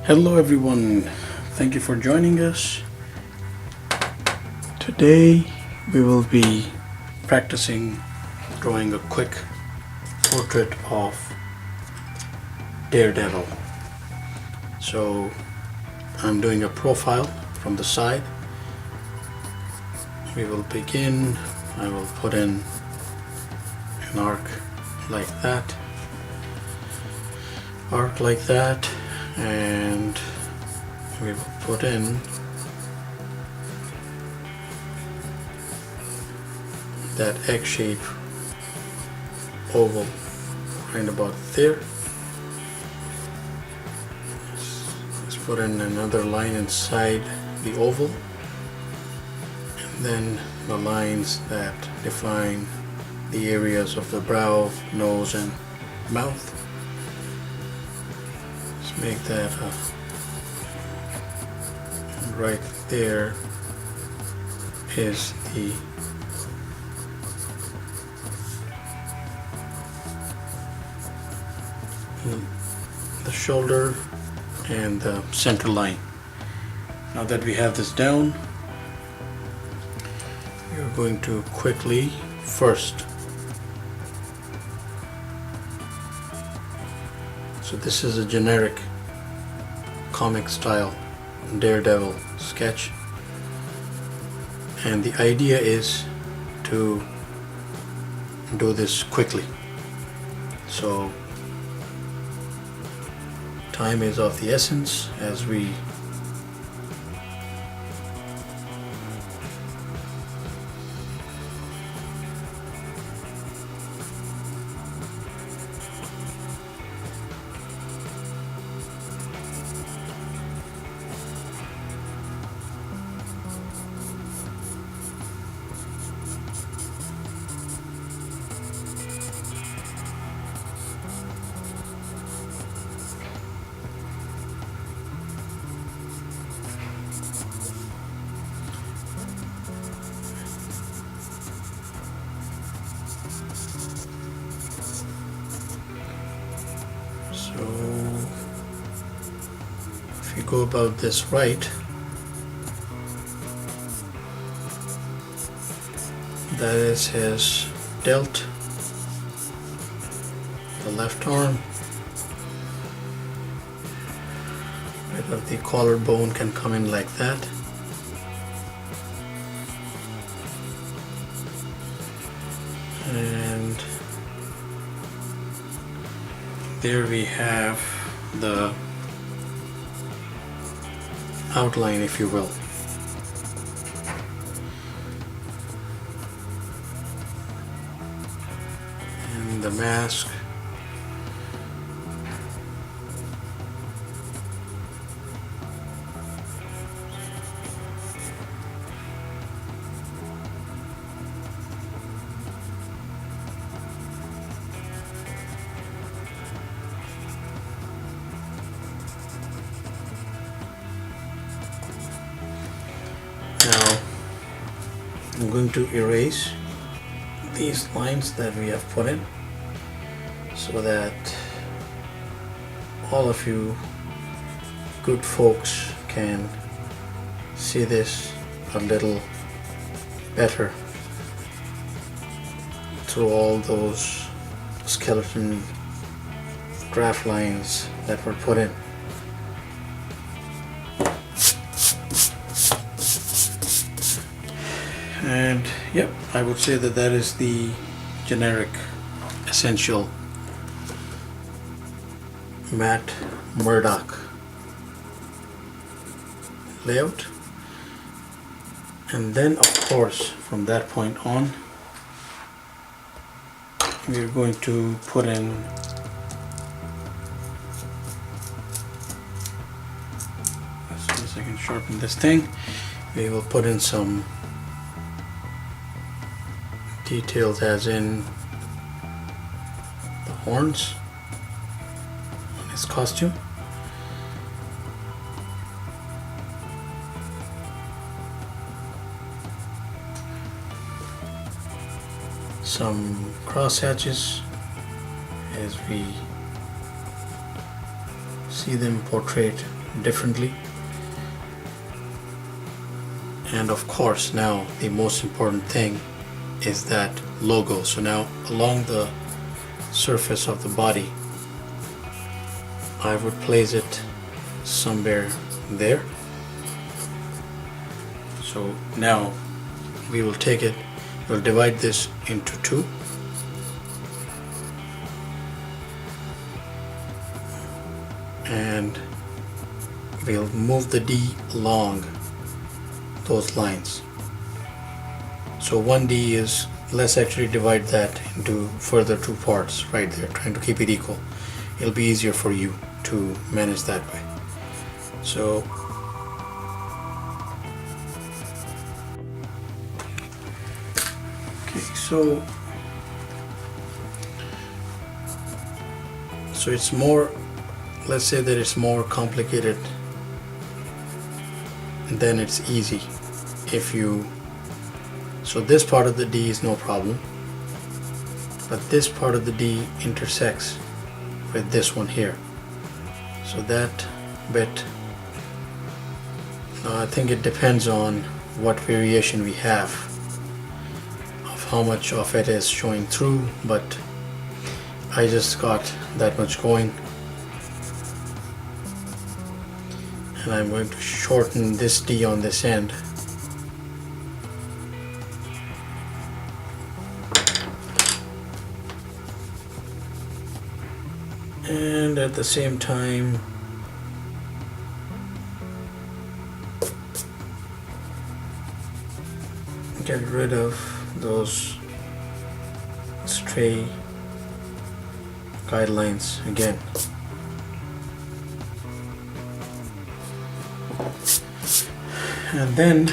Hello everyone, thank you for joining us. Today we will be practicing drawing a quick portrait of Daredevil. So I'm doing a profile from the side. We will begin. I will put in an arc like that, and we will put in that egg shape oval right about there. Let's put in another line inside the oval, and then the lines that define the areas of the brow, nose, and mouth. Let's make that right there is the shoulder and the center line. Now that we have this down, we are going to quickly first. So this is a generic comic style Daredevil sketch, and the idea is to do this quickly. So time is of the essence as we if you go about this right, that is his delt, the left arm, right of the collarbone can come in like that. And there we have the outline, if you will. And the mask. Now I'm going to erase these lines that we have put in so that all of you good folks can see this a little better through all those skeleton draft lines that were put in. And yep, I would say that that is the generic essential Matt Murdock layout. And then of course from that point on we are going to put in as soon as I can sharpen this thing, we will put in some details, as in the horns on his costume. Some cross hatches as we see them portrayed differently. And of course, now the most important thing is that logo. So now along the surface of the body, I would place it somewhere there. So now we will take it, we'll divide this into two. And we'll move the D along those lines. So 1D is, let's actually divide that into further two parts right there, trying to keep it equal. It'll be easier for you to manage that way. So okay, so it's more, let's say that it's more complicated than it's easy. If you, so this part of the D is no problem, but this part of the D intersects with this one here. So that bit, I think it depends on what variation we have of how much of it is showing through, but I just got that much going. And I'm going to shorten this D on this end. And at the same time, get rid of those stray guidelines again. And then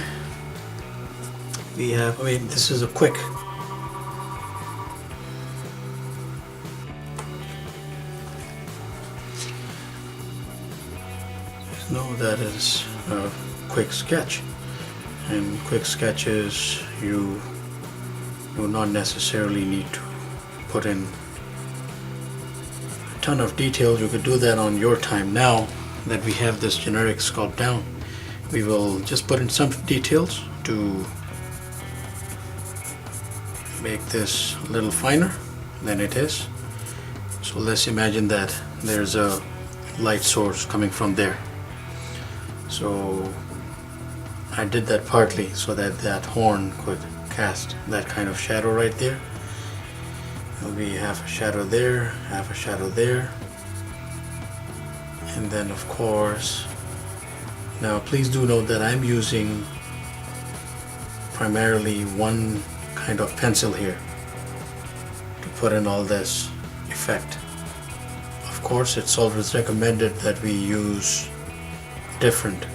we have, I mean, this is a quick, no, that is a quick sketch. And quick sketches, you do not necessarily need to put in a ton of details. You could do that on your time. Now that we have this generic sculpt down, we will just put in some details to make this a little finer than it is. So let's imagine that there's a light source coming from there. So I did that partly so that that horn could cast that kind of shadow right there. There'll be half a shadow there, half a shadow there. And then of course, now please do note that I'm using primarily one kind of pencil here to put in all this effect. Of course, it's always recommended that we use different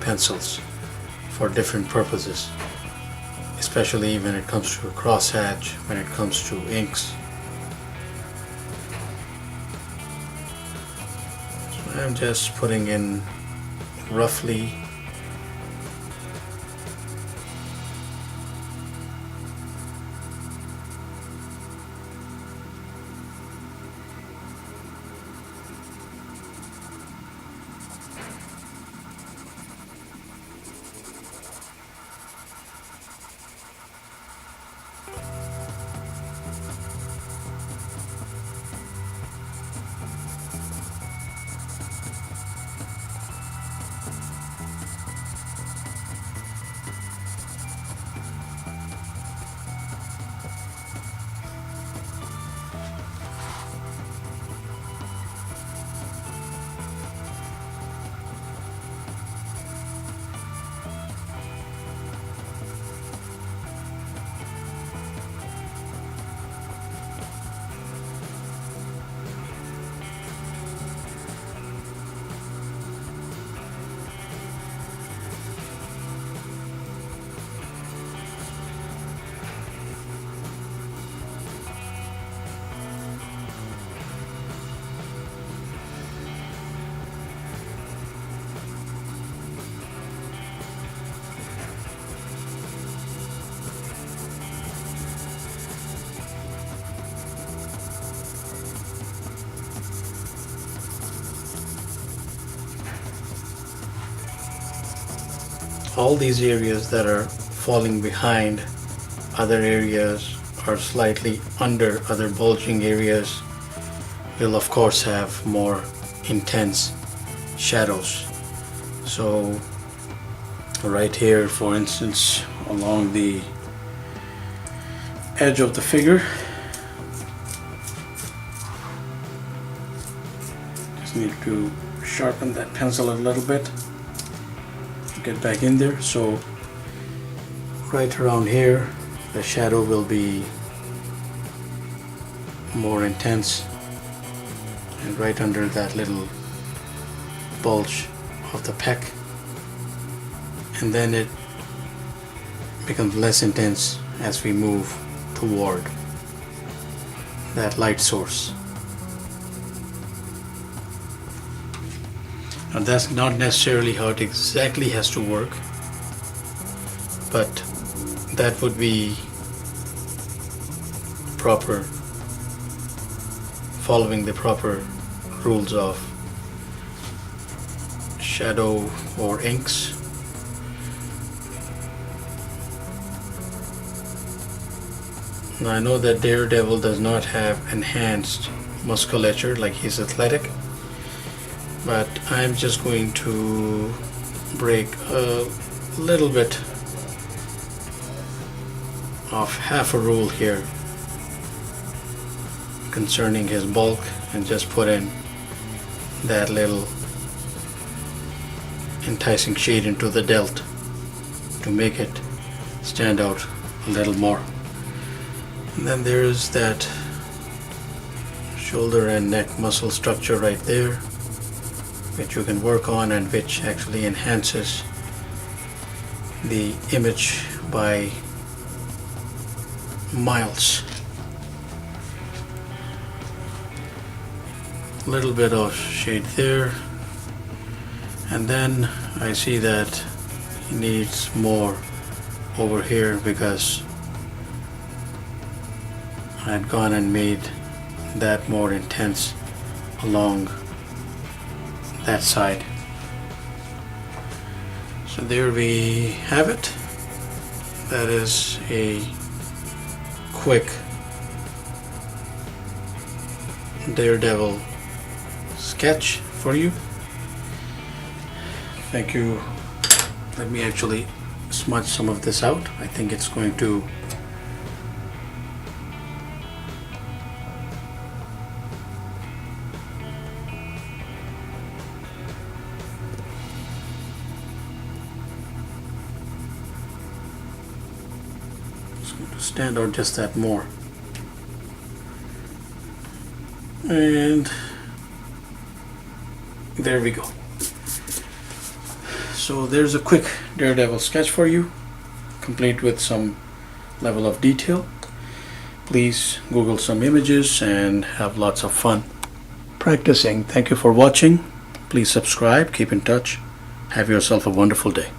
pencils for different purposes, especially when it comes to crosshatch, when it comes to inks. So I'm just putting in roughly all these areas that are falling behind other areas or slightly under other bulging areas will of course have more intense shadows. So right here, for instance, along the edge of the figure, just need to sharpen that pencil a little bit, get back in there. So right around here the shadow will be more intense, and right under that little bulge of the pec, and then it becomes less intense as we move toward that light source. Now that's not necessarily how it exactly has to work, but that would be proper, following the proper rules of shadow or inks. Now I know that Daredevil does not have enhanced musculature, like he's athletic, but I'm just going to break a little bit of half a rule here concerning his bulk, and just put in that little enticing shade into the delt to make it stand out a little more. And then there is that shoulder and neck muscle structure right there, which you can work on and which actually enhances the image by miles. A little bit of shade there, and then I see that he needs more over here because I had gone and made that more intense along that side. So there we have it. That is a quick Daredevil sketch for you. Thank you. Let me actually smudge some of this out. I think it's going to stand out just that more. And there we go. So there's a quick Daredevil sketch for you, complete with some level of detail. Please Google some images and have lots of fun practicing. Thank you for watching. Please subscribe, keep in touch. Have yourself a wonderful day.